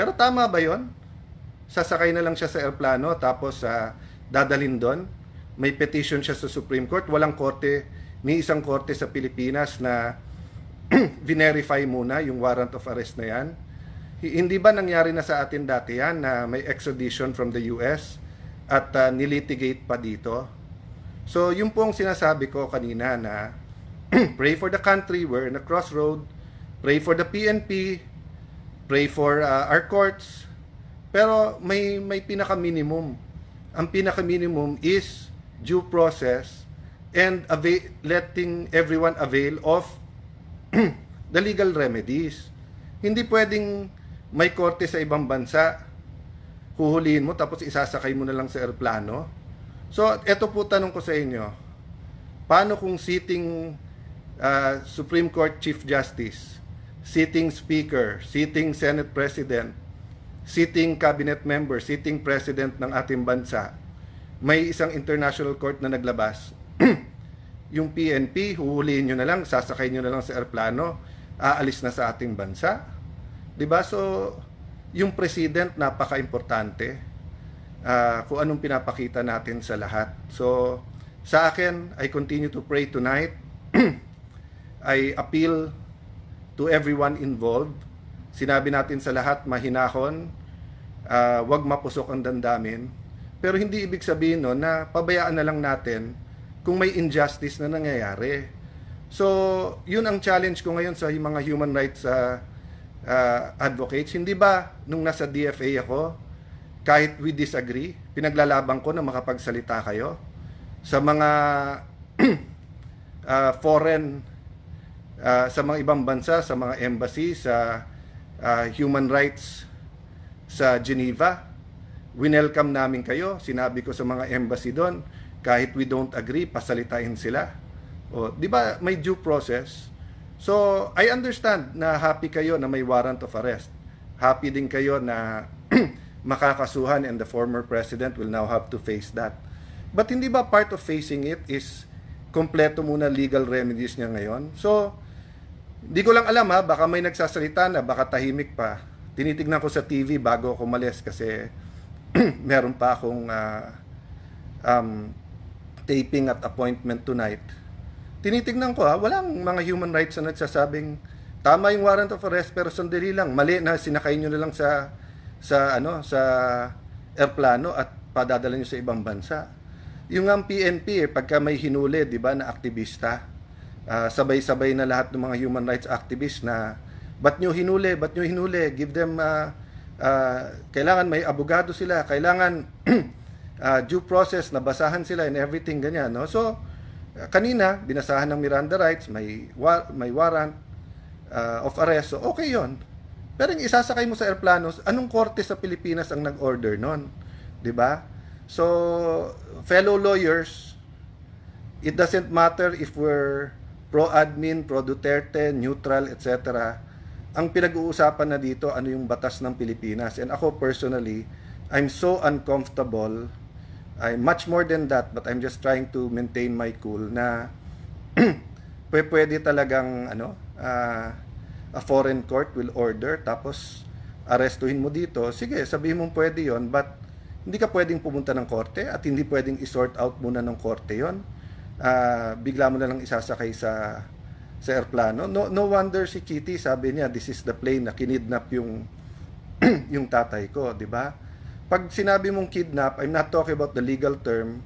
Pero tama ba yon? Sasakay na lang siya sa eroplano tapos dadalhin doon. May petition siya sa Supreme Court. Walang korte, ni isang korte sa Pilipinas na verify muna yung warrant of arrest na yan. Hindi ba nangyari na sa atin dati yan na may extradition from the US at nilitigate pa dito? So yung pong sinasabi ko kanina na pray for the country, we're in a crossroad, pray for the PNP, pray for our courts, pero may pinaka-minimum. Ang pinaka-minimum is due process and letting everyone avail of the legal remedies. Hindi pwedeng may korte sa ibang bansa, huhulihin mo tapos isasakay mo na lang sa eroplano. So, eto po tanong ko sa inyo. Paano kung sitting Supreme Court Chief Justice, sitting Speaker, sitting Senate President, sitting Cabinet Member, sitting President ng ating bansa, may isang international court na naglabas, yung PNP, huhulihin nyo na lang, sasakay nyo na lang sa eroplano, aalis na sa ating bansa. Diba? So, yung President, napaka-importante kung anong pinapakita natin sa lahat. So, sa akin, I continue to pray tonight. I appeal to everyone involved. Sinabi natin sa lahat, mahinahon, wag mapusok ang damdamin. Pero hindi ibig sabihin no, na pabayaan na lang natin kung may injustice na nangyayari. So, yun ang challenge ko ngayon sa mga human rights advocates. Hindi ba nung nasa DFA ako, kahit we disagree, pinaglalaban ko na makapagsalita kayo sa mga foreign, sa mga ibang bansa, sa mga embassy, sa human rights sa Geneva. Winelcome namin kayo. Sinabi ko sa mga embassy doon, kahit we don't agree, pasalitain sila. O, di ba may due process? So, I understand na happy kayo na may warrant of arrest. Happy din kayo na makakasuhan and the former president will now have to face that. But hindi ba part of facing it is kompleto muna legal remedies niya ngayon? So, di ko lang alam baka may nagsasalita na, baka tahimik pa. Tinitignan ko sa TV bago ako umalis kasi meron pa akong taping at appointment tonight. Tinitignan ko walang mga human rights na nagsasabing tama yung warrant of arrest pero sandali lang, mali na sinakay nyo na lang sa airplano at padadala nyo sa ibang bansa. Yung ang PNP pagka may hinuli, di ba, na aktivista, sabay-sabay na lahat ng mga human rights activists na ba't nyo hinuli, give them kailangan may abogado sila, kailangan due process, nabasahan sila and everything ganyan, no? So, kanina, binasahan ng Miranda rights, may warrant of arrest, so okay yon. Pero yung isasakay mo sa aeroplano, anong korte sa Pilipinas ang nag-order nun? Diba? So, fellow lawyers, it doesn't matter if we're pro-admin, pro-Duterte, neutral, etc. Ang pinag-uusapan na dito, ano yung batas ng Pilipinas. And ako personally, I'm so uncomfortable. I'm much more than that, but I'm just trying to maintain my cool na pwede talagang a foreign court will order tapos arestuhin mo dito. Sige, sabihin mo pwede yon, but hindi ka pwedeng pumunta ng korte at hindi pwedeng i-sort out muna ng korte yon. Bigla mo na lang isasakay sa airplano. No wonder si Kitty sabi niya, this is the plane na kinidnap yung yung tatay ko, di ba? Pag sinabi mong kidnap, I'm not talking about the legal term,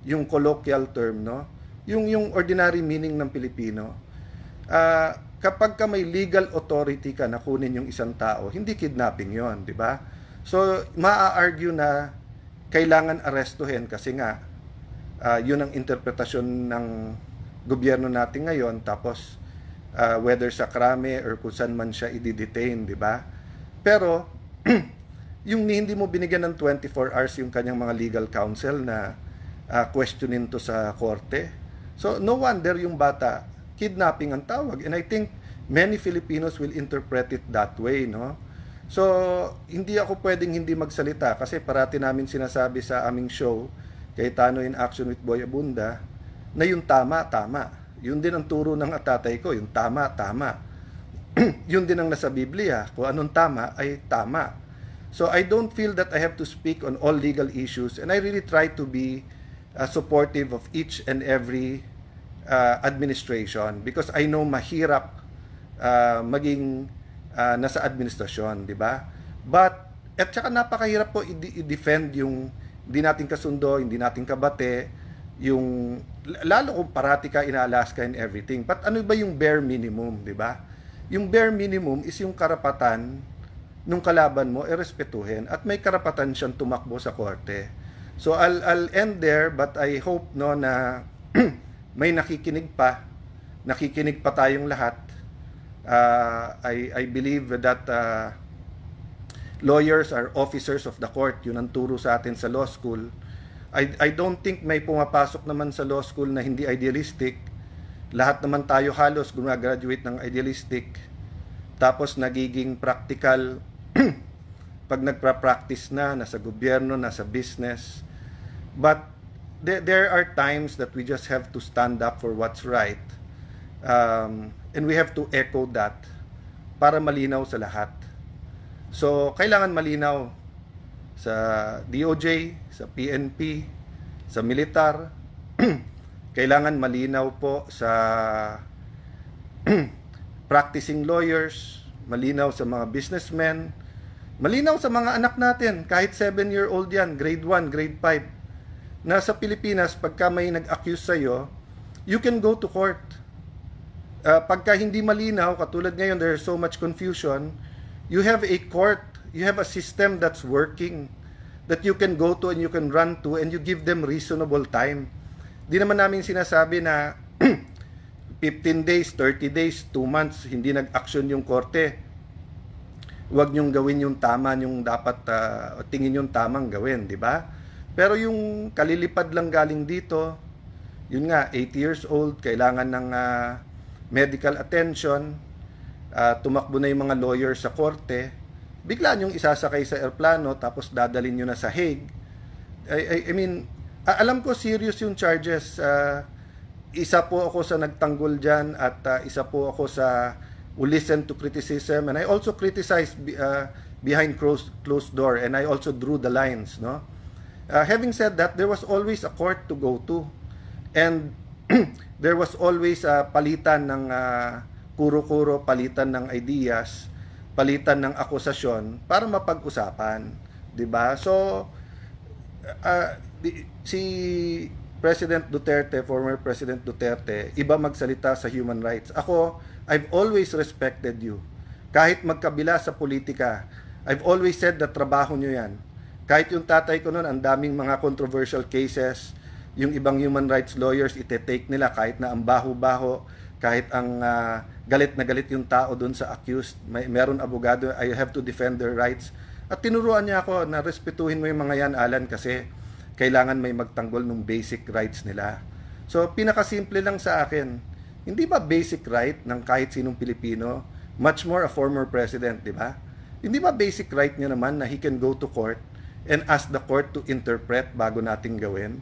yung colloquial term, no? Yung ordinary meaning ng Pilipino. Kapag ka may legal authority ka na kunin yung isang tao, hindi kidnapping yon, di ba? So, maa-argue na kailangan arestuhin kasi nga, yun ang interpretasyon ng gobyerno natin ngayon, tapos whether sa krame or kung saan man siya i-detain, di ba? Pero, yung hindi mo binigyan ng 24 hours yung kanyang mga legal counsel na questionin to sa korte. So, no wonder yung bata, kidnapping ang tawag. And I think many Filipinos will interpret it that way, no? So, hindi ako pwedeng hindi magsalita kasi parati namin sinasabi sa aming show, Cayetano in Action with Boy Abunda, na yung tama, tama. Yun din ang turo ng tatay ko, yung tama, tama. yun din ang nasa Biblia. Kung anong tama ay tama. So I don't feel that I have to speak on all legal issues, and I really try to be supportive of each and every administration, because I know mahirap maging nasa administrasyon, di ba? But at saka napakahirap po i-defend yung hindi natin kasundo, hindi natin kabate, yung lalo kung parati ka ina-Alaska and everything. But ano ba yung bare minimum, di ba? Yung bare minimum is yung karapatan nung kalaban mo respetuhin, at may karapatan siyang tumakbo sa korte. So I'll end there, but I hope no na may nakikinig pa tayong lahat. I believe that lawyers are officers of the court. Yun ang turo sa atin sa law school. I don't think may pumapasok naman sa law school na hindi idealistic. Lahat naman tayo halos gumagraduate ng idealistic, tapos nagiging practical pag nagpa-practice na, nasa gobyerno, nasa business. But there are times that we just have to stand up for what's right. And we have to echo that para malinaw sa lahat. So, kailangan malinaw sa DOJ, sa PNP, sa militar. Kailangan malinaw po sa practicing lawyers, malinaw sa mga businessmen, malinaw sa mga anak natin, kahit 7-year-old yan, grade 1, grade 5. Na sa Pilipinas, pagka may nag-accuse sa'yo, you can go to court. Pagka hindi malinaw, katulad ngayon, there's so much confusion, you have a court, you have a system that's working, that you can go to and you can run to, and you give them reasonable time. Di naman namin sinasabi na 15 days, 30 days, 2 months, hindi nag-action yung korte. Huwag niyong gawin yung tama, yung dapat tingin yung tamang gawin, di ba? Pero yung kalilipad lang galing dito, yun nga, 80 years old, kailangan ng medical attention, tumakbo na yung mga lawyers sa korte, bigla niyong isasakay sa airplano, tapos dadalhin niyo na sa Hague. I mean, alam ko serious yung charges. Isa po ako sa nagtanggol dyan, at isa po ako sa who listen to criticism, and I also criticize behind closed door, and I also drew the lines, no? Having said that, there was always a court to go to, and there was always palitan ng kuro-kuro, palitan ng ideas, palitan ng akusasyon para mapag-usapan, 'di ba? So si President Duterte, former President Duterte, iba magsalita sa human rights. Ako, I've always respected you. Kahit magkabila sa politika, I've always said na trabaho nyo yan. Kahit yung tatay ko noon, ang daming mga controversial cases, yung ibang human rights lawyers, ite-take nila kahit na ang baho-baho, kahit ang galit na galit yung tao doon sa accused, meron abogado, I have to defend their rights. At tinuruan niya ako na respetuhin mo yung mga yan, Alan, kasi kailangan may magtanggol ng basic rights nila. So, pinakasimple lang sa akin, hindi ba basic right ng kahit sinong Pilipino, much more a former president, di ba? Hindi ba basic right niya naman na he can go to court and ask the court to interpret bago nating gawin?